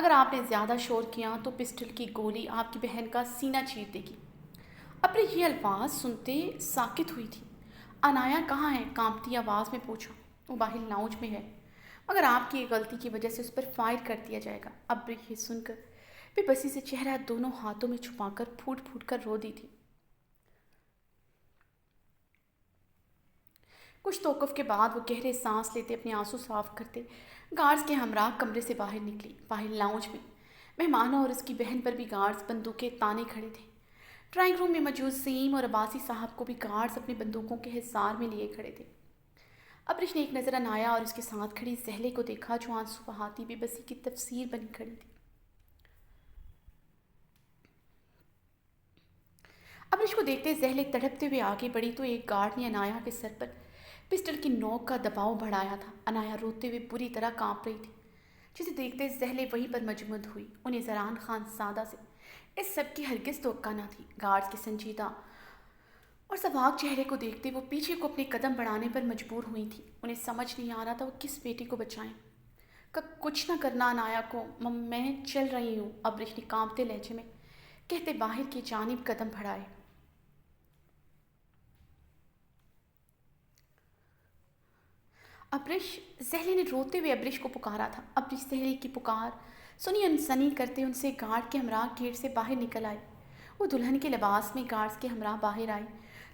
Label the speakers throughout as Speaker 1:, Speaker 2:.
Speaker 1: اگر آپ نے زیادہ شور کیا تو پسٹل کی گولی آپ کی بہن کا سینہ چیر دے گی۔ اپنے یہ الفاظ سنتے ساکت ہوئی تھی۔ انایا کہاں ہے؟ کانپتی آواز میں پوچھا۔ وہ باہر لاؤنج میں ہے، مگر آپ کی غلطی کی وجہ سے اس پر فائر کر دیا جائے گا۔ اب یہ سن کر بے بسی سے چہرہ دونوں ہاتھوں میں چھپا کر پھوٹ پھوٹ کر رو دی تھی۔ کچھ توقف کے بعد وہ گہرے سانس لیتے اپنے آنسو صاف کرتے گارڈز کے ہمراہ کمرے سے باہر نکلی۔ باہر لاؤنج میں مہمانوں اور اس کی بہن پر بھی گارڈز بندوقیں تانے کھڑے تھے۔ ڈرائنگ روم میں موجود سیم اور عباسی صاحب کو بھی گارڈز اپنی بندوقوں کے حصار میں لیے کھڑے تھے۔ ابرش نے ایک نظر انایا اور اس کے ساتھ کھڑی زہلے کو دیکھا جو آنسو بہاتی بے بسی کی تفسیر بنی کھڑی تھی۔ ابرش کو دیکھتے زہلے تڑپتے ہوئے آگے بڑھی تو ایک گارڈ نے انایا کے سر پر پسٹل کی نوک کا دباؤ بڑھایا تھا۔ انایا روتے ہوئے بری طرح کانپ رہی تھی، جسے دیکھتے زہلے وہیں پر مجمد ہوئی۔ انہیں زران خان سادہ سے اس سب کی ہرگز توقع نہ تھی۔ گارڈز کے سنجیدہ اور سباک چہرے کو دیکھتے وہ پیچھے کو اپنے قدم بڑھانے پر مجبور ہوئی تھی۔ انہیں سمجھ نہیں آ رہا تھا وہ کس بیٹی کو بچائیں۔ کچھ نہ کرنا انایا کو، میں چل رہی ہوں، ابرش نے کانپتے لہجے میں کہتے باہر کی جانب قدم بڑھائے۔ ابرش، زہلے نے روتے ہوئے ابرش کو پکارا تھا۔ ابرش زہلے کی پکار سنی انسنی کرتے ان سے گارڈ کے ہمراہ گیٹ سے باہر نکل آئی۔ وہ دلہن کے لباس میں گارڈز کے ہمراہ باہر آئی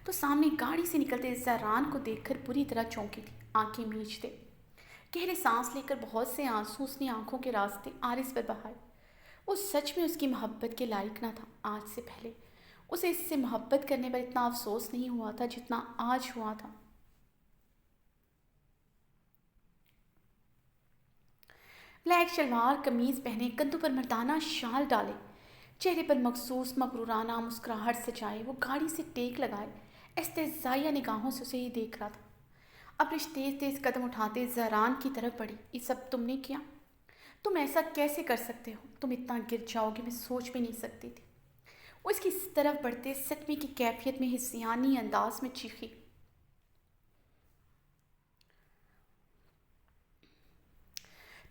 Speaker 1: تو سامنے گاڑی سے نکلتے زہران کو دیکھ کر بری طرح چونکی تھی۔ آنکھیں میچتے گہرے سانس لے کر بہت سے آنسو اس نے آنکھوں کے راستے آرز پر بہائے۔ وہ سچ میں اس کی محبت کے لائق نہ تھا۔ آج سے پہلے اسے اس سے محبت کرنے پر اتنا افسوس نہیں ہوا تھا جتنا آج ہوا تھا۔ بلیک شلوار قمیض پہنے، کندھوں پر مردانہ شال ڈالے، چہرے پر مخصوص مغرورانہ مسکراہٹ سجائے، وہ گاڑی سے ٹیک لگائے استہزائیہ نگاہوں سے اسے ہی دیکھ رہا تھا۔ ابرش تیز تیز قدم اٹھاتے زہران کی طرف بڑھی۔ یہ سب تم نے کیا؟ تم ایسا کیسے کر سکتے ہو؟ تم اتنا گر جاؤ گے میں سوچ بھی نہیں سکتی تھی۔ وہ اس کی طرف بڑھتے صدمے کی کیفیت میں ہسیانی انداز میں چیخی۔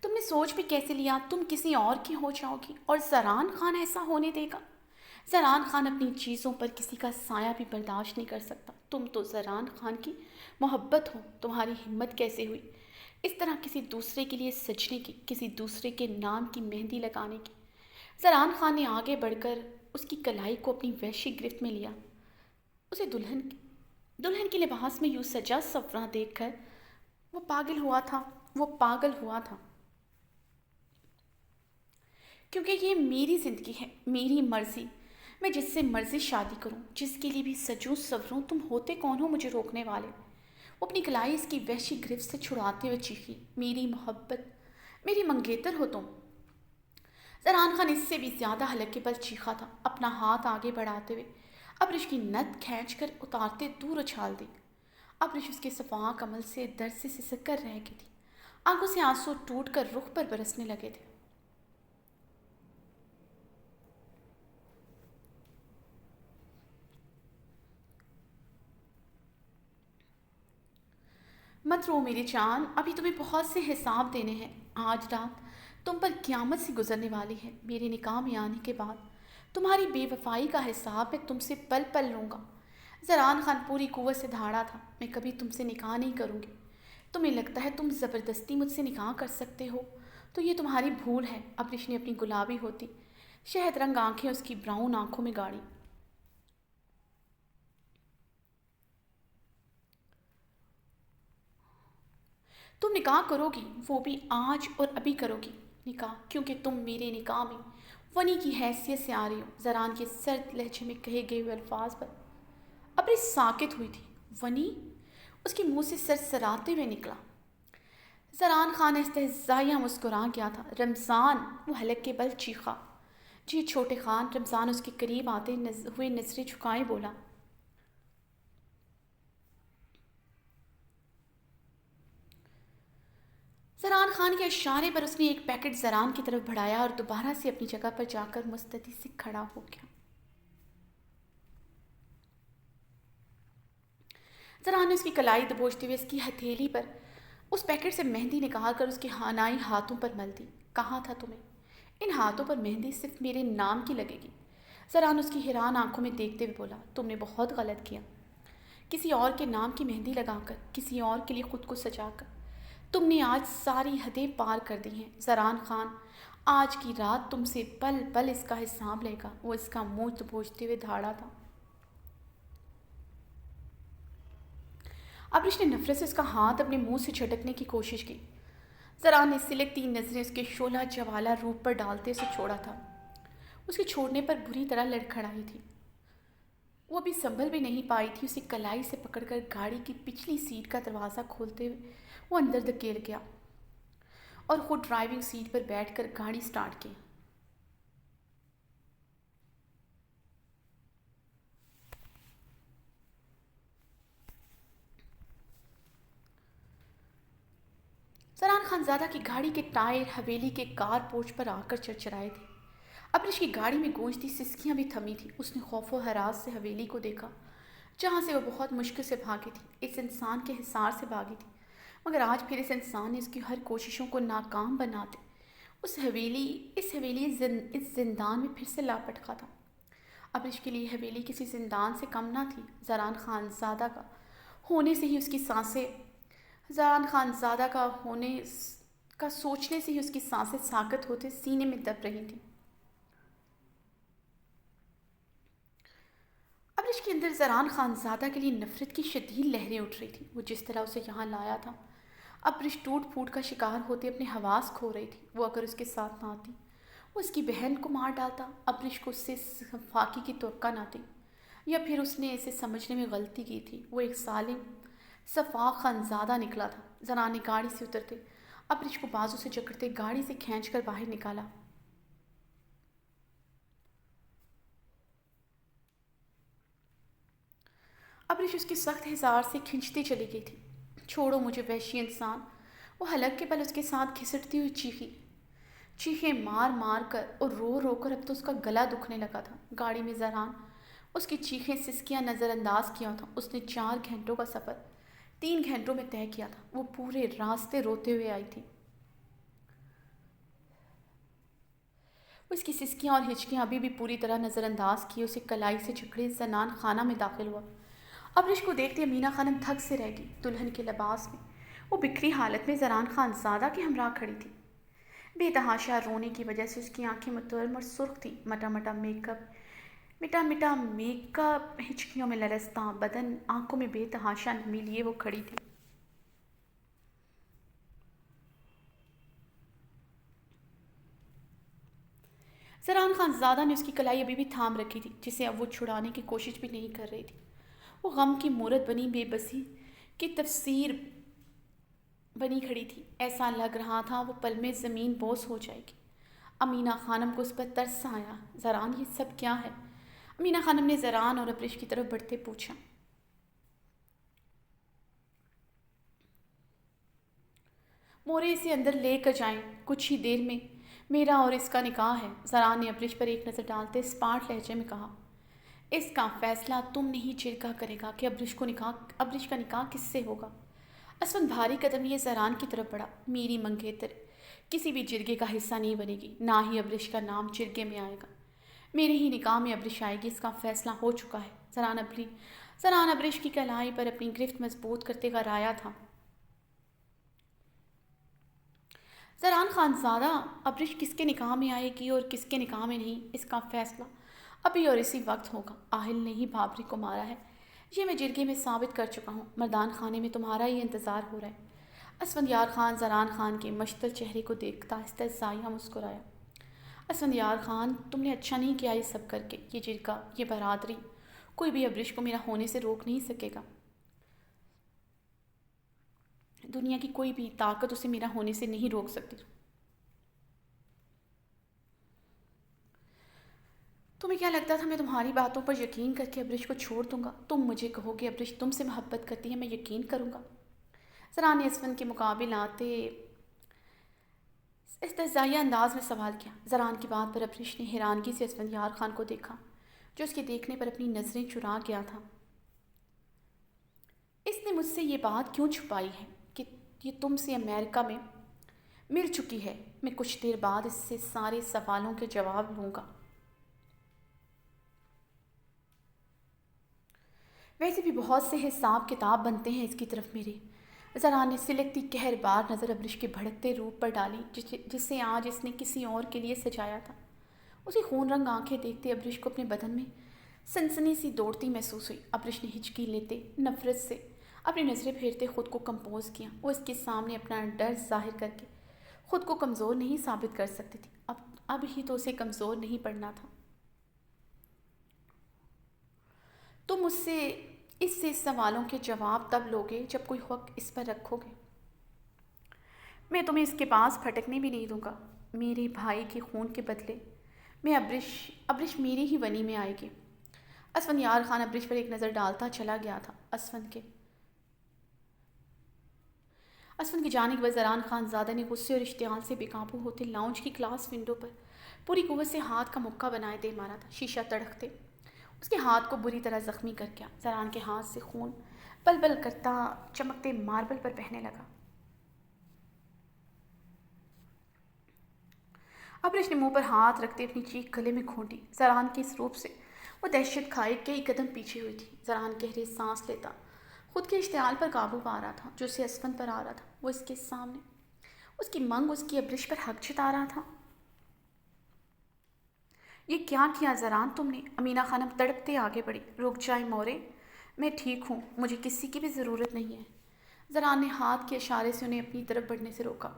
Speaker 1: تم نے سوچ بھی کیسے لیا؟ تم کسی اور کی ہو جاؤ گی اور زران خان ایسا ہونے دے گا؟ زران خان اپنی چیزوں پر کسی کا سایہ بھی برداشت نہیں کر سکتا۔ تم تو زران خان کی محبت ہو، تمہاری ہمت کیسے ہوئی اس طرح کسی دوسرے کے لیے سجنے کی، کسی دوسرے کے نام کی مہندی لگانے کی؟ زران خان نے آگے بڑھ کر اس کی کلائی کو اپنی وحشی گرفت میں لیا۔ اسے دلہن کے لباس میں یوں سجا سفراں دیکھ کر وہ پاگل ہوا تھا۔ کیونکہ یہ میری زندگی ہے، میری مرضی، میں جس سے مرضی شادی کروں، جس کے لیے بھی سجوں سوروں، تم ہوتے کون ہو مجھے روکنے والے؟ وہ اپنی کلائی اس کی وحشی گرفت سے چھڑاتے ہوئے چیخی۔ میری محبت، میری منگیتر ہو تم۔ زران خان اس سے بھی زیادہ حلق پر چیخا تھا، اپنا ہاتھ آگے بڑھاتے ہوئے ابرش کی نت کھینچ کر اتارتے دور اچھال دی۔ ابرش اس کے صفاق عمل سے درد سے سسک کر رہ گئی تھی۔ آنکھوں سے آنسو ٹوٹ کر رخ پر برسنے لگے تھے۔ مت رو میری جان، ابھی تمہیں بہت سے حساب دینے ہیں۔ آج رات تم پر قیامت سی گزرنے والی ہے۔ میرے نکاح میں آنے کے بعد تمہاری بے وفائی کا حساب میں تم سے پل پل لوں گا۔ زران خان پوری قوت سے دھاڑا تھا۔ میں کبھی تم سے نکاح نہیں کروں گی۔ تمہیں لگتا ہے تم زبردستی مجھ سے نکاح کر سکتے ہو تو یہ تمہاری بھول ہے۔ ابرش نے اپنی گلابی ہوتی شہد رنگ آنکھیں اس کی براؤن آنکھوں میں گاڑی۔ تم نکاح کرو گی، وہ بھی آج اور ابھی کرو گی نکاح، کیونکہ تم میرے نکاح میں ونی کی حیثیت سے آ رہی ہو۔ زران کے سرد لہجے میں کہے گئے ہوئے الفاظ پر ابرش ساکت ہوئی تھی۔ ونی؟ اس کے منہ سے سرسراتے ہوئے نکلا۔ زران خان استہزائیہ مسکرا گیا تھا۔ رمضان! وہ حلق کے بل چیخا۔ جی چھوٹے خان! رمضان اس کے قریب آتے ہوئے نظریں جھکائے بولا۔ زران خان کے اشارے پر اس نے ایک پیکٹ زران کی طرف بڑھایا اور دوبارہ سے اپنی جگہ پر جا کر مستعدی سے کھڑا ہو گیا۔ زران نے اس کی کلائی دبوچتے ہوئے اس کی ہتھیلی پر اس پیکٹ سے مہندی نکال کر اس کے ہانائی ہاتھوں پر مل دی۔ کہا تھا تمہیں ان ہاتھوں پر مہندی صرف میرے نام کی لگے گی؟ زران اس کی حیران آنکھوں میں دیکھتے ہوئے بولا، تم نے بہت غلط کیا، کسی اور کے نام کی مہندی لگا کر، کسی اور کے لیے خود کو سجا کر تم نے آج ساری حدیں پار کر دی ہیں۔ زران خان آج کی رات تم سے پل پل اس کا حساب لے گا۔ وہ اس کا منہ دبوچتے ہوئے دھاڑا تھا۔ ابریش نے نفرت سے اس کا ہاتھ اپنے منہ سے جھٹکنے کی کوشش کی۔ زران نے سلگتی نظریں اس کے شعلہ جوالا روپ پر ڈالتے اسے چھوڑا تھا۔ اس کے چھوڑنے پر بری طرح لڑکھڑائی تھی۔ وہ ابھی سنبھل بھی نہیں پائی تھی۔ اسے کلائی سے پکڑ کر گاڑی کی پچھلی سیٹ کا دروازہ کھولتے ہوئے وہ اندر دھکیل گیا اور خود ڈرائیونگ سیٹ پر بیٹھ کر گاڑی سٹارٹ کی۔ زران خانزادہ کی گاڑی کے ٹائر حویلی کے کار پورچ پر آ کر چرچرائے تھے۔ ابریش کی گاڑی میں گونجتی سسکیاں بھی تھمی تھیں۔ اس نے خوف و ہراس سے حویلی کو دیکھا، جہاں سے وہ بہت مشکل سے بھاگی تھی، اس انسان کے حصار سے بھاگی تھی، مگر آج پھر اس انسان نے اس کی ہر کوششوں کو ناکام بنا دے۔ اس زندان میں پھر سے لاپٹکا تھا۔ ابریش کے لیے حویلی کسی زندان سے کم نہ تھی۔ زران خانزادہ کا ہونے سے ہی اس کی سانسیں سوچنے سے ہی اس کی سانسیں ساکت ہوتے سینے میں دب رہی تھیں۔ ابریش کے اندر زران خانزادہ کے لیے نفرت کی شدید لہریں اٹھ رہی تھیں۔ وہ جس طرح اسے یہاں لایا تھا، ابریش ٹوٹ پھوٹ کا شکار ہوتے اپنے حواس کھو رہی تھی۔ وہ اگر اس کے ساتھ نہ آتی، وہ اس کی بہن کو مار ڈالتا۔ ابریش کو اس سے فاقی کی توقع نہ تھی، یا پھر اس نے اسے سمجھنے میں غلطی کی تھی۔ وہ ایک ظالم سفاق خانزادہ نکلا تھا۔ زران نے گاڑی سے اترتے ابریش کو بازو سے جکڑتے گاڑی سے کھینچ کر باہر نکالا۔ ابریش اس کی سخت حصار سے کھنچتی چلی گئی تھی۔ چھوڑو مجھے وحشی انسان! وہ حلق کے بل اس کے ساتھ گھسٹتی ہوئی چیخیں مار مار کر اور رو رو کر اب تو اس کا گلا دکھنے لگا تھا۔ گاڑی میں زران اس کی چیخیں سسکیاں نظر انداز کیا تھا۔ اس نے 4 گھنٹوں کا سفر 3 گھنٹوں میں طے کیا تھا۔ وہ پورے راستے روتے ہوئے آئی تھی۔ وہ اس کی سسکیاں اور ہچکیاں ابھی بھی پوری طرح نظر انداز کیے اسے کلائی سے جھکڑے زنان خانہ میں داخل ہوا۔ ابریش کو دیکھتے امینا خانم تھک سے رہ گئی۔ دلہن کے لباس میں وہ بکھری حالت میں زران خانزادہ کے ہمراہ کھڑی تھی۔ بے تحاشا رونے کی وجہ سے اس کی آنکھیں متورم اور سرخ تھیں۔ مٹا میک اپ ہچکیوں میں لرزتا بدن، آنکھوں میں بے تحاشا نمی لیے وہ کھڑی تھی۔ زران خانزادہ نے اس کی کلائی ابھی بھی تھام رکھی تھی، جسے اب وہ چھڑانے کی کوشش بھی نہیں کر رہی تھی۔ وہ غم کی مورت بنی بے بسی کی تفسیر بنی کھڑی تھی۔ ایسا لگ رہا تھا وہ پل میں زمین بوس ہو جائے گی۔ امینا خانم کو اس پر ترس آیا۔ زران، یہ سب کیا ہے؟ امینا خانم نے زران اور ابریش کی طرف بڑھتے پوچھا۔ مورے اسے اندر لے کر جائیں، کچھ ہی دیر میں میرا اور اس کا نکاح ہے۔ زران نے ابریش پر ایک نظر ڈالتے اسپاٹ لہجے میں کہا۔ اس کا فیصلہ تم نہیں جرگہ کرے گا کہ ابریش کا نکاح کس سے ہوگا۔ اسفند بھاری قدم لیے زران کی طرف بڑھا۔ میری منگیتر کسی بھی جرگے کا حصہ نہیں بنے گی، نہ ہی ابریش کا نام جرگے میں آئے گا۔ میرے ہی نکاح میں ابریش آئے گی، اس کا فیصلہ ہو چکا ہے۔ زران ابریش کی کلائی پر اپنی گرفت مضبوط کرتے غرایا تھا۔ زران خانزادہ، ابریش کس کے نکاح میں آئے گی اور کس کے نکاح میں نہیں، اس کا فیصلہ ابھی اور اسی وقت ہوگا۔ آہل نے ہی بابری کو مارا ہے، یہ میں جرگے میں ثابت کر چکا ہوں۔ مردان خانے میں تمہارا ہی انتظار ہو رہا ہے۔ اسفندیار خان زران خان کے مشتعل چہرے کو دیکھتا استہزائیہ مسکرایا۔ اسفندیار خان، تم نے اچھا نہیں کیا یہ سب کر کے۔ یہ جرگہ، یہ برادری، کوئی بھی ابریش کو میرا ہونے سے روک نہیں سکے گا۔ دنیا کی کوئی بھی طاقت اسے میرا ہونے سے نہیں روک سکتی۔ تمہیں کیا لگتا تھا میں تمہاری باتوں پر یقین کر کے ابریش کو چھوڑ دوں گا؟ تم مجھے کہو کہ ابریش تم سے محبت کرتی ہے، میں یقین کروں گا؟ زران نے اسفند کے مقابل آتے استہزائیہ انداز میں سوال کیا۔ زران کی بات پر ابریش نے حیرانگی سے اسفندیار خان کو دیکھا، جو اس کے دیکھنے پر اپنی نظریں چرا گیا تھا۔ اس نے مجھ سے یہ بات کیوں چھپائی ہے کہ یہ تم سے امریکہ میں مل چکی ہے، میں کچھ دیر بعد اس سے سارے سوالوں کے جواب لوں گا۔ ویسے بھی بہت سے حساب کتاب بنتے ہیں اس کی طرف میرے۔ زران نے سلکتی قہر بار نظر ابرش کے بھڑکتے روپ پر ڈالی جسے آج اس نے کسی اور کے لیے سجایا تھا۔ اسی خون رنگ آنکھیں دیکھتے ابرش کو اپنے بدن میں سنسنی سی دوڑتی محسوس ہوئی۔ ابرش نے ہچکی لیتے نفرت سے اپنی نظریں پھیرتے خود کو کمپوز کیا۔ وہ اس کے سامنے اپنا ڈر ظاہر کر کے خود کو کمزور نہیں ثابت کر سکتی تھی۔ اب ہی تو اسے کمزور نہیں پڑنا تھا۔ تم مجھ سے اس سوالوں کے جواب تب لوگے جب کوئی حق اس پر رکھو گے۔ میں تمہیں اس کے پاس پھٹکنے بھی نہیں دوں گا۔ میرے بھائی کے خون کے بدلے میں ابرش میری ہی ونی میں آئے گی۔ اسفند یار خان ابرش پر ایک نظر ڈالتا چلا گیا تھا۔ اسفند کی جانب زران خان زادہ نے غصے اور اشتعال سے بے قابو ہوتے لاؤنج کی گلاس ونڈو پر پوری قوت سے ہاتھ کا مکہ بنائے دے مارا تھا۔ شیشہ تڑکتے اس کے ہاتھ کو بری طرح زخمی کر گیا۔ زران کے ہاتھ سے خون بل بل کرتا چمکتے ماربل پر بہنے لگا۔ ابرش نے منہ پر ہاتھ رکھتے اپنی چیخ گلے میں کھونٹی۔ زران کے اس روپ سے وہ دہشت کھائے کئی قدم پیچھے ہوئی تھی۔ زران گہرے سانس لیتا خود کے اشتعال پر قابو پا رہا تھا جو اسے اسفند پر آ رہا تھا۔ وہ اس کے سامنے اس کی منگ اس کی ابرش پر حق جتا رہا تھا۔ یہ کیا کیا زران تم نے؟ امینہ خانم تڑپتے آگے بڑھی۔ رک جائے مورے، میں ٹھیک ہوں، مجھے کسی کی بھی ضرورت نہیں ہے۔ زران نے ہاتھ کے اشارے سے انہیں اپنی طرف بڑھنے سے روکا۔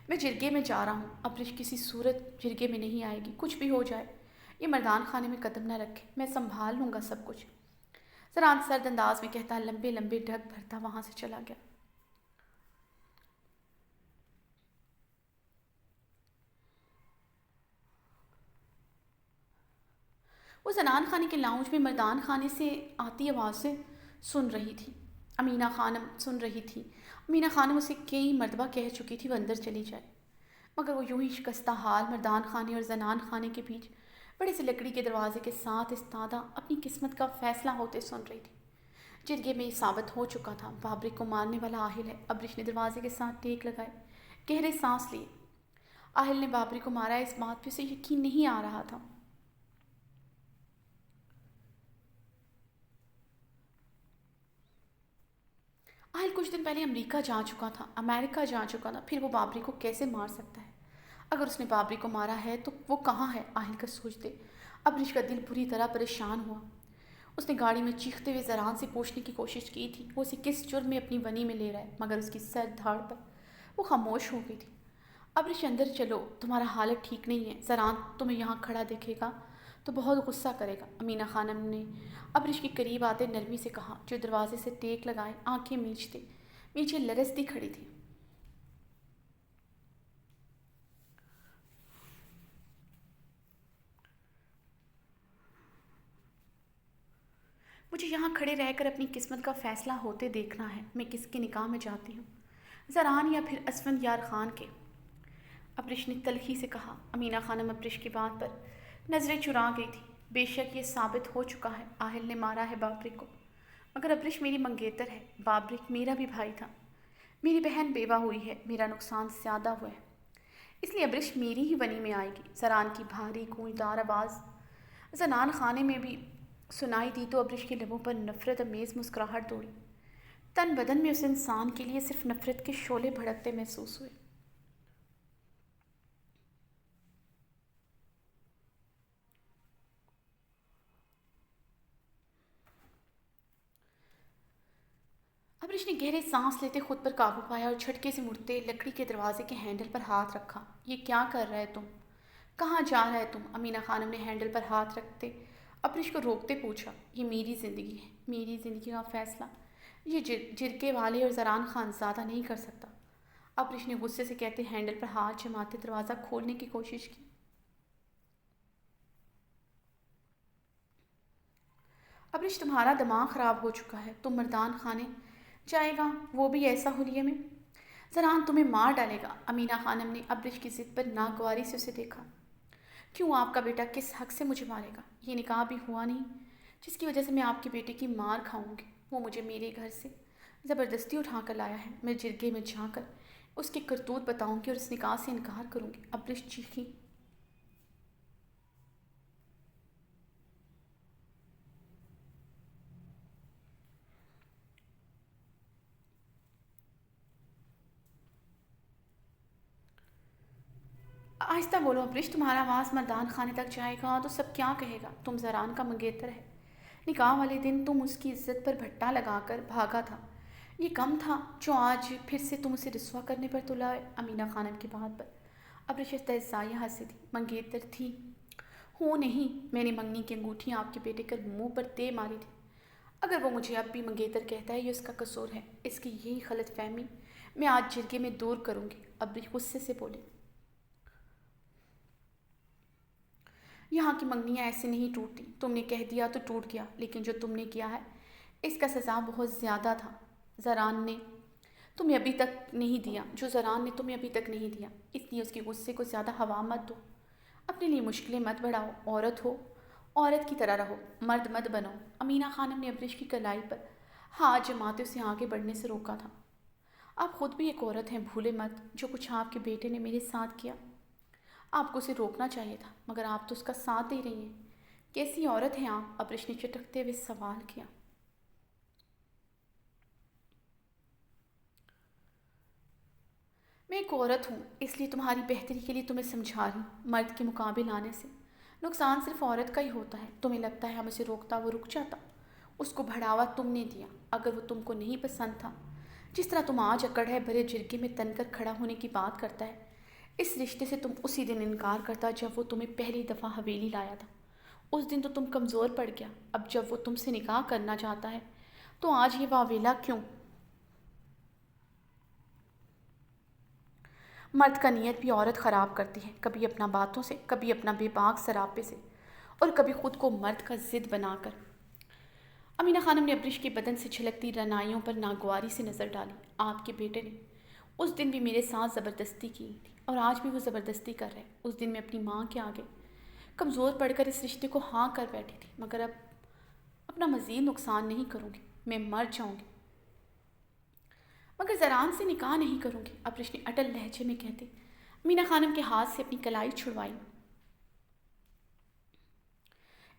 Speaker 1: میں جرگے میں جا رہا ہوں۔ ابرش کسی صورت جرگے میں نہیں آئے گی، کچھ بھی ہو جائے۔ یہ مردان خانے میں قدم نہ رکھے، میں سنبھال لوں گا سب کچھ، زران سرد انداز میں کہتا لمبے لمبے ڈھک بھرتا وہاں سے چلا گیا۔ وہ زنان خانے کے لاؤنج میں مردان خانے سے آتی آوازیں سن رہی تھی۔ امینہ خانم سن رہی تھی۔ امینہ خانم اسے کئی مرتبہ کہہ چکی تھی وہ اندر چلی جائے، مگر وہ یوں ہی شکستہ حال مردان خانے اور زنان خانے کے بیچ بڑے سے لکڑی کے دروازے کے ساتھ استادہ اپنی قسمت کا فیصلہ ہوتے سن رہی تھی۔ جرگے میں یہ ثابت ہو چکا تھا بابرک کو مارنے والا آہل ہے۔ ابرش نے دروازے کے ساتھ ٹیک لگائے، گہرے سانس لیے۔ آہل نے بابرک کو مارا ہے، اس بات پہ اسے یقین نہیں آ رہا تھا۔ آہل کچھ دن پہلے امریکہ جا چکا تھا، پھر وہ بابری کو کیسے مار سکتا ہے؟ اگر اس نے بابری کو مارا ہے تو وہ کہاں ہے؟ آہل کا سوچتے ابرش کا دل بری طرح پریشان ہوا۔ اس نے گاڑی میں چیختے ہوئے زران سے پوچھنے کی کوشش کی تھی وہ اسے کس جرم میں اپنی ونی میں لے رہا ہے، مگر اس کی سر دھاڑ پر وہ خاموش ہو گئی تھی۔ ابرش اندر چلو، تمہارا حالت ٹھیک نہیں ہے۔ زران تمہیں یہاں کھڑا دیکھے گا تو بہت غصہ کرے گا، امینہ خانم نے ابرش کے قریب آتے نرمی سے کہا، جو دروازے سے ٹیک لگائے آنکھیں میچے لرزتی کھڑی تھی۔ مجھے یہاں کھڑے رہ کر اپنی قسمت کا فیصلہ ہوتے دیکھنا ہے۔ میں کس کے نکاح میں جاتی ہوں، زران یا پھر اسفند یار خان کے؟ ابرش نے تلخی سے کہا۔ امینہ خانم ابرش کی بات پر نظریں چرا گئی تھی۔ بے شک یہ ثابت ہو چکا ہے آہل نے مارا ہے بابرک کو، مگر ابرش میری منگیتر ہے، بابرک میرا بھی بھائی تھا، میری بہن بیوہ ہوئی ہے، میرا نقصان زیادہ ہوا ہے، اس لیے ابرش میری ہی ونی میں آئے گی۔ زران کی بھاری گونجدار آواز زنان خانے میں بھی سنائی دی تو ابرش کے لبوں پر نفرت امیز مسکراہٹ دوڑی۔ تن بدن میں اس انسان کے لیے صرف نفرت کے شعلے بھڑکتے محسوس ہوئے۔ ابرش نے گہرے سانس لیتے خود پر قابو پایا اور جھٹکے سے مڑتے لکڑی کے دروازے کے ہینڈل پر ہاتھ رکھا۔ یہ کیا کر رہے تم؟ کہاں جا رہے تم؟ امینہ خانم نے ہینڈل پر ہاتھ رکھتے ابرش کو روکتے پوچھا۔ یہ میری زندگی ہے، میری زندگی کا فیصلہ یہ جرگے والے اور زران خان زادہ نہیں کر سکتا، ابرش نے غصے سے کہتے ہینڈل پر ہاتھ جماتے دروازہ کھولنے کی کوشش کی۔ ابرش تمہارا دماغ خراب ہو چکا ہے، تم مردان خانے جائے گا، وہ بھی ایسا حلیے میں؟ زران تمہیں مار ڈالے گا۔ امینہ خانم نے ابرش کی ضد پر ناگواری سے اسے دیکھا۔ کیوں؟ آپ کا بیٹا کس حق سے مجھے مارے گا؟ یہ نکاح بھی ہوا نہیں جس کی وجہ سے میں آپ کے بیٹے کی مار کھاؤں گی۔ وہ مجھے میرے گھر سے زبردستی اٹھا کر لایا ہے، میں جرگے میں جا کر اس کی کرتوت بتاؤں گی اور اس نکاح سے انکار کروں گی۔ ابرش چیخی۔ آہستہ بولو ابرش، تمہارا آواز مردان خانے تک جائے گا تو سب کیا کہے گا؟ تم زران کا منگیتر ہے۔ نکاح والے دن تم اس کی عزت پر بھٹا لگا کر بھاگا تھا، یہ کم تھا جو آج پھر سے تم اسے رسوا کرنے پر تلا ہے؟ امینہ خانم کی بات پر ابرش استہزائیہ ہنسی تھی۔ منگیتر تھی؟ ہوں نہیں، میں نے منگنی کی انگوٹھی آپ کے بیٹے کے منہ پر دے ماری تھی۔ اگر وہ مجھے اب بھی منگیتر کہتا ہے یہ اس کا قصور ہے، اس کی یہی غلط فہمی میں آج جرگے میں دور کروں گی۔ ابرش غصے سے بولے، یہاں کی منگنیاں ایسے نہیں ٹوٹتی، تم نے کہہ دیا تو ٹوٹ گیا، لیکن جو تم نے کیا ہے اس کا سزا بہت زیادہ تھا۔ زران نے تمہیں ابھی تک نہیں دیا جو زران نے تمہیں ابھی تک نہیں دیا، اس لیے اس کے غصے کو زیادہ ہوا مت دو، اپنے لیے مشکلیں مت بڑھاؤ، عورت ہو عورت کی طرح رہو، مرد مت بنو۔ امینہ خانم نے ابرش کی کلائی پر ہاتھ جماتے اسے آگے بڑھنے سے روکا تھا۔ آپ خود بھی ایک عورت ہیں، بھولے مت جو کچھ آپ کے بیٹے نے میرے ساتھ کیا۔ آپ کو اسے روکنا چاہیے تھا، مگر آپ تو اس کا ساتھ دے رہی ہیں۔ کیسی عورت ہیں آپ؟ ابرش نے چٹکتے ہوئے سوال کیا۔ میں ایک عورت ہوں، اس لیے تمہاری بہتری کے لیے تمہیں سمجھا رہی ہوں۔ مرد کے مقابل آنے سے نقصان صرف عورت کا ہی ہوتا ہے۔ تمہیں لگتا ہے ہم اسے روکتا وہ رک جاتا؟ اس کو بڑھاوا تم نے دیا۔ اگر وہ تم کو نہیں پسند تھا، جس طرح تم آج اکڑھے بھرے جرگے میں تن کر کھڑا ہونے کی بات کرتا ہے، اس رشتے سے تم اسی دن انکار کرتا جب وہ تمہیں پہلی دفعہ حویلی لایا تھا۔ اس دن تو تم کمزور پڑ گیا، اب جب وہ تم سے نکاح کرنا چاہتا ہے تو آج یہ واویلا کیوں؟ مرد کا نیت بھی عورت خراب کرتی ہے، کبھی اپنا باتوں سے، کبھی اپنا بے باک سراپے سے، اور کبھی خود کو مرد کا ضد بنا کر۔ امینہ خانم نے ابرش کے بدن سے چھلکتی رعنائیوں پر ناگواری سے نظر ڈالی۔ آپ کے بیٹے نے اس دن بھی میرے ساتھ زبردستی کی تھی اور آج بھی وہ زبردستی کر رہے۔ اس دن میں اپنی ماں کے آگے کمزور پڑ کر اس رشتے کو ہاں کر بیٹھی تھی، مگر اب اپنا مزید نقصان نہیں کروں گی، میں مر جاؤں گی مگر زران سے نکاح نہیں کروں گی، ابرش نے اٹل لہجے میں کہتے امینہ خانم کے ہاتھ سے اپنی کلائی چھڑوائی۔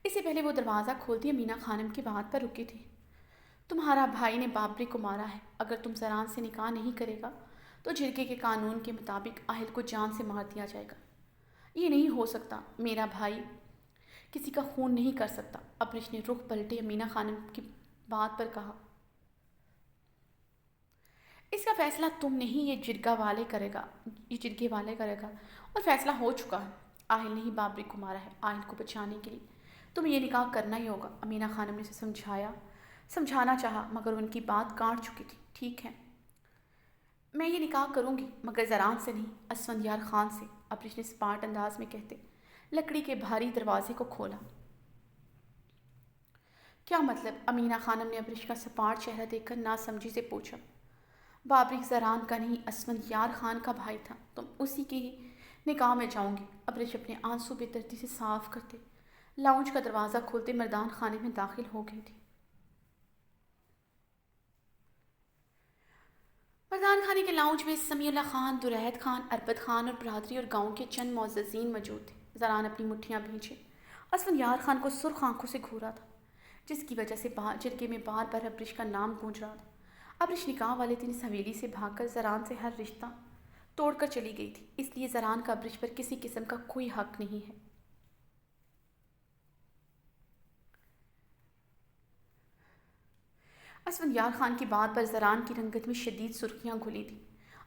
Speaker 1: اس سے پہلے وہ دروازہ کھولتی امینہ خانم کی بات پر رکی تھی۔ تمہارا بھائی نے بابری کو مارا ہے، اگر تم زران سے نکاح نہیں کرے گا تو جرگے کے قانون کے مطابق اہل کو جان سے مار دیا جائے گا۔ یہ نہیں ہو سکتا، میرا بھائی کسی کا خون نہیں کر سکتا۔ ابرش نے رخ پلٹے امینہ خانم کی بات پر کہا، اس کا فیصلہ تم نہیں، یہ جرگے والے کرے گا اور فیصلہ ہو چکا ہے۔ آہل نے ہی بابری کو مارا ہے، آہل کو بچانے کے لیے تمہیں یہ نکاح کرنا ہی ہوگا۔ امینہ خانم نے اسے سمجھانا چاہا مگر ان کی بات کاٹ چکی تھی۔ ٹھیک ہے، میں یہ نکاح کروں گی مگر زران سے نہیں، اسفندیار خان سے، ابرش نے سپاٹ انداز میں کہتے لکڑی کے بھاری دروازے کو کھولا۔ کیا مطلب؟ امینہ خانم نے ابرش کا سپاٹ چہرہ دیکھ کر ناسمجھی سے پوچھا۔ بابری زران کا نہیں، اسفندیار خان کا بھائی تھا، تم اسی کی ہی نکاح میں جاؤں گی۔ ابرش اپنے آنسو بے دردی سے صاف کرتے لاؤنج کا دروازہ کھولتے مردان خانے میں داخل ہو گئی تھی۔ مردان خانے کے لاؤنج میں سمیع اللہ خان، درید خان، اربد خان اور برادری اور گاؤں کے چند معززین موجود تھے۔ زران اپنی مٹھیاں بھیجے اسفندیار خان کو سرخ آنکھوں سے گھورا تھا، جس کی وجہ سے جرگے میں بار بار ابرش کا نام گونج رہا تھا۔ ابرش نکاح والے دن اس حویلی سے بھاگ کر زران سے ہر رشتہ توڑ کر چلی گئی تھی، اس لیے زران کا ابرش پر کسی قسم کا کوئی حق نہیں ہے۔ اسفندیار خان کی بات پر زران کی رنگت میں شدید سرخیاں گھلی تھیں۔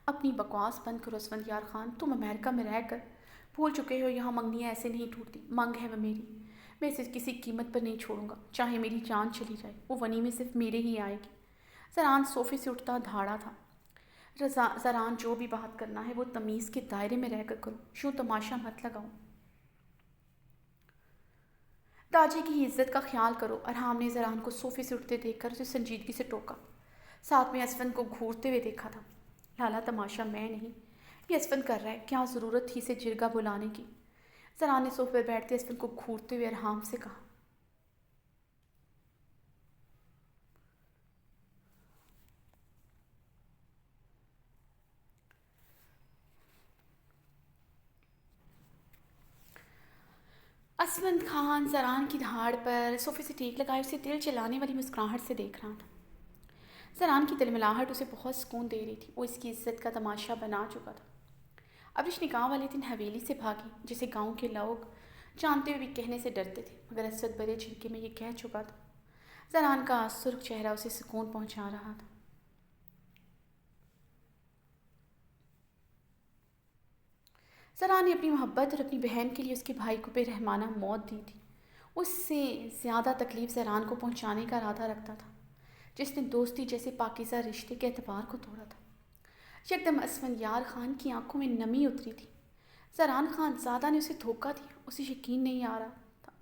Speaker 1: اپنی بکواس بند کرو اسفندیار خان، تم امریکہ میں رہ کر بھول چکے ہو یہاں منگنیاں ایسے نہیں ٹوٹتی۔ منگ ہے وہ میری، میں اسے کسی قیمت پر نہیں چھوڑوں گا، چاہے میری جان چلی جائے، وہ ونیمے صرف میرے ہی آئے گی۔ زران صوفے سے اٹھتا دھاڑا تھا۔ زران، جو بھی بات کرنا ہے وہ تمیز کے دائرے میں رہ کر کرو، یوں تماشا مت لگاؤ۔ داجی کی عزت کا خیال کرو۔ ارحام نے زران کو صوفے سے اٹھتے دیکھ کر اسے سنجیدگی سے ٹوکا، ساتھ میں اسفند کو گھورتے ہوئے دیکھا تھا۔ لالا، تماشا میں نہیں، یہ اسفند کر رہا ہے، کیا ضرورت تھی اسے جرگہ بلانے کی؟ زران نے صوفے پر بیٹھتے اسفند کو گھورتے ہوئے ارحام سے کہا۔ اسفند خان زران کی دھاڑ پر صوفے سے ٹیک لگائے اسے دل چلانے والی مسکراہٹ سے دیکھ رہا تھا۔ زران کی تلملاہٹ اسے بہت سکون دے رہی تھی، وہ اس کی عزت کا تماشا بنا چکا تھا۔ ابرش نکاح والے دن حویلی سے بھاگی، جسے گاؤں کے لوگ جانتے ہوئے بھی کہنے سے ڈرتے تھے، مگر اسد برے جھڑکے میں یہ کہہ چکا تھا۔ زران کا سرخ چہرہ اسے سکون پہنچا رہا تھا۔ زران نے اپنی محبت اور اپنی بہن کے لیے اس کے بھائی کو بے رحمانہ موت دی تھی۔ اس سے زیادہ تکلیف زران کو پہنچانے کا ارادہ رکھتا تھا، جس نے دوستی جیسے پاکیزہ رشتے کے اعتبار کو توڑا تھا۔ یکدم اسفندیار خان کی آنکھوں میں نمی اتری تھی۔ زران خان زادہ نے اسے دھوکہ دیا، اسے یقین نہیں آ رہا تھا۔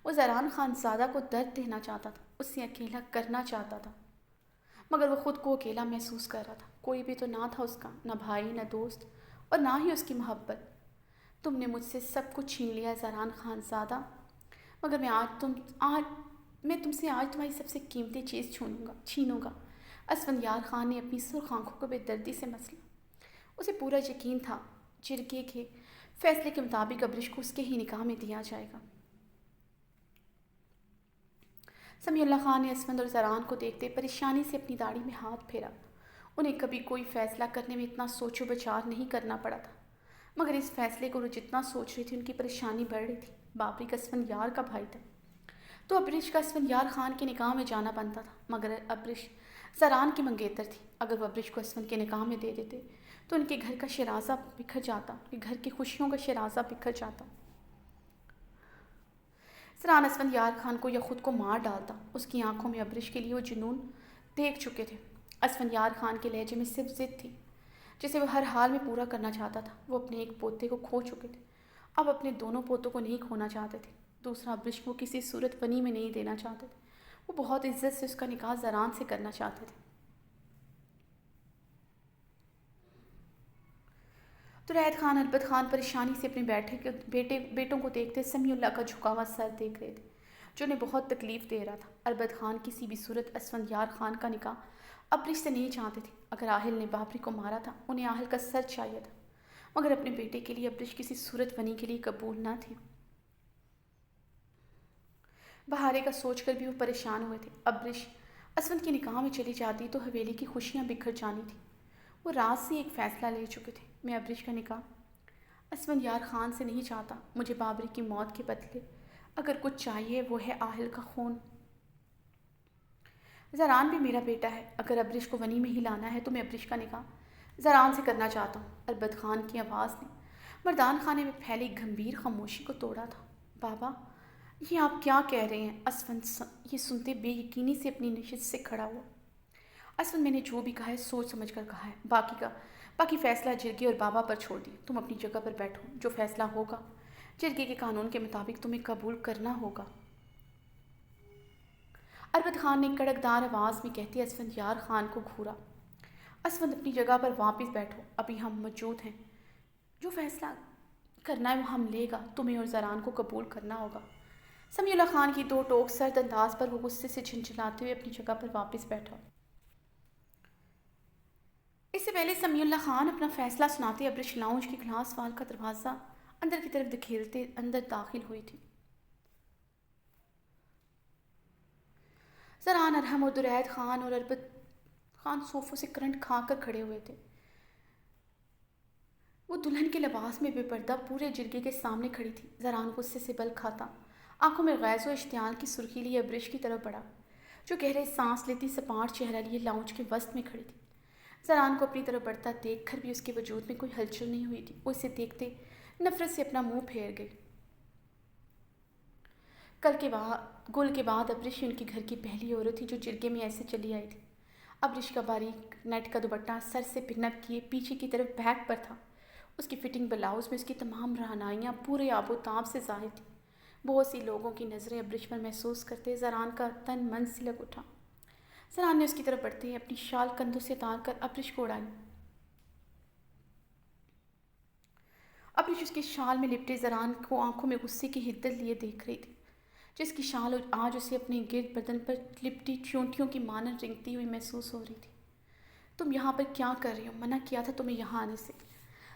Speaker 1: وہ زران خان زادہ کو درد دینا چاہتا تھا، اس سے اکیلا کرنا چاہتا تھا، مگر وہ خود کو اکیلا محسوس کر رہا تھا۔ کوئی بھی تو نہ تھا اس کا، نہ بھائی، نہ دوست، اور نہ ہی اس کی محبت۔ تم نے مجھ سے سب کچھ چھین لیا زران خان زادہ، مگر میں تم سے آج تمہاری سب سے قیمتی چیز چھینوں گا۔ اسفندیار خان نے اپنی سرخ آنکھوں کو بے دردی سے مسلا۔ اسے پورا یقین تھا جرگے کے فیصلے کے مطابق ابرش کو اس کے ہی نکاح میں دیا جائے گا۔ سمیع اللہ خان نے اسفند اور زران کو دیکھتے پریشانی سے اپنی داڑھی میں ہاتھ پھیرا۔ انہیں کبھی کوئی فیصلہ کرنے میں اتنا سوچ و بچار نہیں کرنا پڑا تھا، مگر اس فیصلے کو وہ جتنا سوچ رہی تھی ان کی پریشانی بڑھ رہی تھی۔ بابری کا اسفندیار کا بھائی تھا تو ابرش کا اسفندیار خان کے نکاح میں جانا بنتا تھا، مگر ابرش زران کی منگیتر تھی۔ اگر وہ ابرش کو اسفند کے نکاح میں دے دیتے تو ان کے گھر کا شیرازہ بکھر جاتا، ان کے گھر کی خوشیوں کا شیرازہ بکھر جاتا۔ زران اسفندیار خان کو یا خود کو مار ڈالتا۔ اس کی آنکھوں میں ابرش کے لیے وہ جنون دیکھ چکے تھے۔ اسفندیار خان کے لہجے میں صرف ضد تھی، جسے وہ ہر حال میں پورا کرنا چاہتا تھا۔ وہ اپنے ایک پوتے کو کھو چکے تھے، اب اپنے دونوں پوتوں کو نہیں کھونا چاہتے تھے۔ دوسرا ابرش کو کسی صورت فنی میں نہیں دینا چاہتے تھے، وہ بہت عزت سے اس کا نکاح زران سے کرنا چاہتے تھے۔ درید خان البت خان پریشانی سے اپنے بیٹوں کو دیکھتے سمیع اللہ کا جھکا ہوا سر دیکھ رہے تھے، جو انہیں بہت تکلیف دے رہا تھا۔ البت خان کسی بھی صورت اسفندیار خان کا نکاح ابرش سے نہیں چاہتے تھے۔ اگر آہل نے بابری کو مارا تھا، انہیں آہل کا سر چاہیے تھا، مگر اپنے بیٹے کے لیے ابرش کسی صورت فنی کے لیے قبول نہ تھی۔ بہارے کا سوچ کر بھی وہ پریشان ہوئے تھے۔ ابرش اسفند کے نکاح میں چلی جاتی تو حویلی کی خوشیاں بکھر جانی تھیں۔ وہ رات سے ایک فیصلہ لے چکے تھے، میں ابرش کا نکاح اسفندیار خان سے نہیں چاہتا۔ مجھے بابری کی موت کے بدلے اگر کچھ چاہیے وہ ہے آہل کا خون۔ زران بھی میرا بیٹا ہے، اگر ابرش کو ونی میں ہی لانا ہے تو میں ابرش کا نکاح زران سے کرنا چاہتا ہوں۔ البت خان کی آواز نے مردان خانے میں پھیلی گھمبیر خاموشی کو توڑا تھا۔ بابا، یہ آپ کیا کہہ رہے ہیں؟ اسفند یہ سنتے بے یقینی سے اپنی نشست سے کھڑا ہوا۔ اسفند، میں نے جو بھی کہا ہے سوچ سمجھ کر کہا ہے، باقی فیصلہ جرگے اور بابا پر چھوڑ دیا۔ تم اپنی جگہ پر بیٹھو، جو فیصلہ ہوگا جرگے کے قانون کے مطابق تمہیں قبول کرنا ہوگا۔ البت خان نے کڑکدار آواز میں کہتے اسفندیار خان کو گھورا۔ اسفند، اپنی جگہ پر واپس بیٹھو، ابھی ہم موجود ہیں، جو فیصلہ کرنا ہے وہ ہم لے گا، تمہیں اور زران کو قبول کرنا ہوگا۔ سمیع اللہ خان کی دو ٹوک سرد انداز پر وہ غصے سے جھنجھلاتے ہوئے اپنی جگہ پر واپس بیٹھا۔ اس سے پہلے سمیع اللہ خان اپنا فیصلہ سناتے ابرش لاؤنج کے گلاس وال کا دروازہ اندر کی طرف دھکیلتے اندر داخل ہوئی تھی۔ زران، ارحم اور درید خان اور البت خان صوفوں سے کرنٹ کھا کر کھڑے ہوئے تھے۔ وہ دلہن کے لباس میں بے پردہ پورے جرگے کے سامنے کھڑی تھی۔ زران غصے سے بل کھاتا آنکھوں میں غیظ و اشتعال کی سرخی لیے ابرش کی طرف بڑھا، جو گہرے سانس لیتی سپاٹ چہرہ لیے لاؤنج کے وسط میں کھڑی تھی۔ زران کو اپنی طرف بڑھتا دیکھ کر بھی اس کے وجود میں کوئی ہلچل نہیں ہوئی تھی۔ وہ اسے دیکھتے نفرت سے اپنا منہ پھیر گئی۔ گل کے بعد ابرش ان کے گھر کی پہلی عورت تھی جو جرگے میں ایسے چلی آئی تھی۔ ابرش کا باریک نیٹ کا دوپٹہ سر سے پنپ کیے پیچھے کی طرف بیک پر تھا۔ اس کی فٹنگ بلاؤز میں اس کی تمام رہنائیاں پورے آب و تاب سے ظاہر تھیں۔ بہت سی لوگوں کی نظریں ابرش پر محسوس کرتے زران کا تن من سلک اٹھا۔ زران نے اس کی طرف بڑھتے اپنی شال کندھوں سے اتار کر ابرش کو اڑائی۔ ابرش اس کی شال میں لپٹے زران کو آنکھوں میں غصے کی حدت لیے دیکھ رہی تھی، جس کی شال آج اسے اپنے گرد بدن پر لپٹی چونٹیوں کی مانند رنگتی ہوئی محسوس ہو رہی تھی۔ تم یہاں پر کیا کر رہی ہو؟ منع کیا تھا تمہیں یہاں آنے سے۔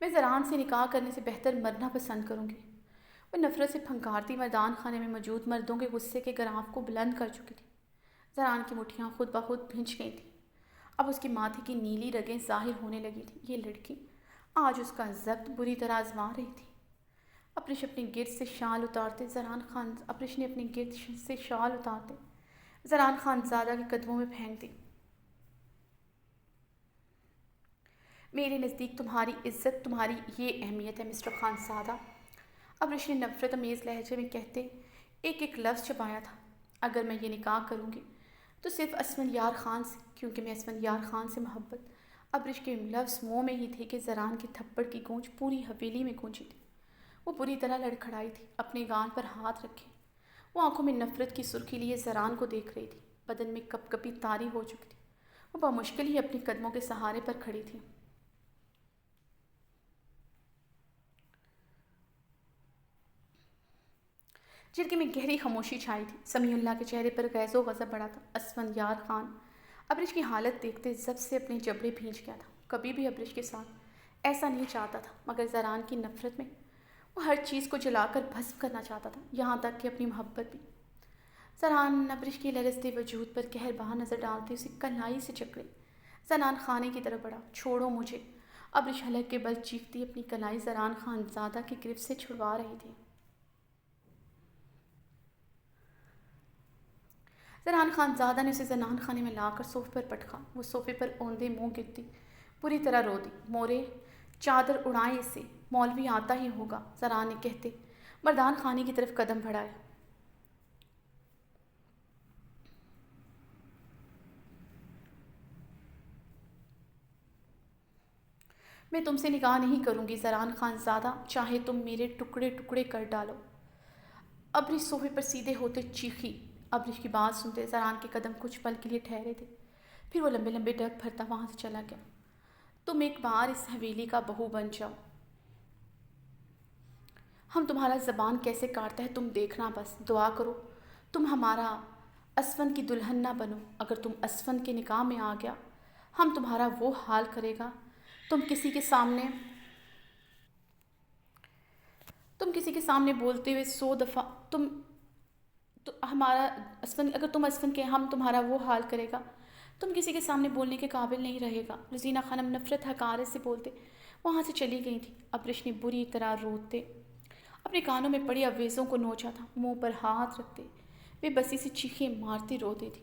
Speaker 1: میں زران سے نکاح کرنے سے بہتر مرنا پسند کروں گی۔ وہ نفرت سے پھنکارتی میدان خانے میں موجود مردوں کے غصے کے گراف کو بلند کر چکی تھی۔ زران کی مٹھیاں خود بخود بھنج گئی تھیں۔ اب اس کے ماتھے کی نیلی رگیں ظاہر ہونے لگی تھیں۔ یہ لڑکی آج اس کا ضبط بری طرح آزما رہی تھی۔ اپریش اپنے گرد سے شال اتارتے زران خانزادہ کے قدموں میں پھینک دی۔ میرے نزدیک تمہاری عزت، تمہاری یہ اہمیت ہے مسٹر خانزادہ، اپریش نے نفرت امیز لہجے میں کہتے ایک ایک لفظ چھپایا تھا۔ اگر میں یہ نکاح کروں گی تو صرف اسفندیار خان سے، کیونکہ میں اسفندیار خان سے محبت۔ اپریش کے لفظ منہ میں ہی تھے کہ زران کے تھپڑ کی گونج پوری حویلی میں گونجی تھی۔ وہ بری طرح لڑکھڑائی تھی، اپنے گان پر ہاتھ رکھے وہ آنکھوں میں نفرت کی سرخی لیے زران کو دیکھ رہی تھی۔ بدن میں کپ کپی طاری ہو چکی تھی۔ وہ بمشکل ہی اپنے قدموں کے سہارے پر کھڑی تھی۔ جھڑکی میں گہری خاموشی چھائی تھی۔ سمیع اللہ کے چہرے پر غیظ و غضب بڑا تھا۔ اسفندیار خان اپریش کی حالت دیکھتے زب سے اپنے جبڑے بھیج گیا تھا۔ کبھی بھی اپریش کے ساتھ ایسا نہیں چاہتا تھا، مگر زران کی نفرت میں وہ ہر چیز کو جلا کر بھسم کرنا چاہتا تھا، یہاں تک کہ اپنی محبت بھی۔ زران اپریش کے لرزتے وجود پر قہر بہا نظر ڈالتے اسے کلائی سے جکڑے۔ زنان خانے کی طرف بڑھا۔ چھوڑو مجھے، اپریش حلق کے بل چیختی اپنی کلائی زران خانزادہ کی گرفت سے چھڑوا رہی تھی۔ زران خانزادہ نے اسے زنان خانے میں لا کر صوفے پر پٹکا۔ وہ صوفے پر اوندے منہ گرتی بری طرح رو دی۔ مورے چادر اڑائیں اسے، مولوی آتا ہی ہوگا، زران نے کہتے مردان خانے کی طرف قدم بڑھائے۔ میں تم سے نکاح نہیں کروں گی زران خانزادہ، چاہے تم میرے ٹکڑے ٹکڑے کر ڈالو۔ اپریش صوفے پر سیدھے ہوتے چیخی۔ اپریش کی بات سنتے زران کے قدم کچھ پل کے لیے ٹھہرے تھے، پھر وہ لمبے لمبے ڈگ بھرتا وہاں سے چلا گیا۔ تم ایک بار اس حویلی کا بہو بن جاؤ، ہم تمہارا زبان کیسے کاٹتا ہے تم دیکھنا، بس دعا کرو تم ہمارا اسفند کی دلہن نہ بنو۔ اگر تم اسفند کے نکاح میں آ گیا، ہم تمہارا وہ حال کرے گا تم کسی کے سامنے بولتے ہوئے 100 دفعہ اگر تم اسفند کے، ہم تمہارا وہ حال کرے گا تم کسی کے سامنے بولنے کے قابل نہیں رہے گا۔ رزینہ خانم نفرت حقارت سے بولتے وہاں سے چلی گئی تھی۔ اپریش نے بری طرح روتے اپنے کانوں میں پڑی آویزوں کو نوچا تھا، منہ پر ہاتھ رکھتے بے بسی سے چیخیں مارتی روتی تھی۔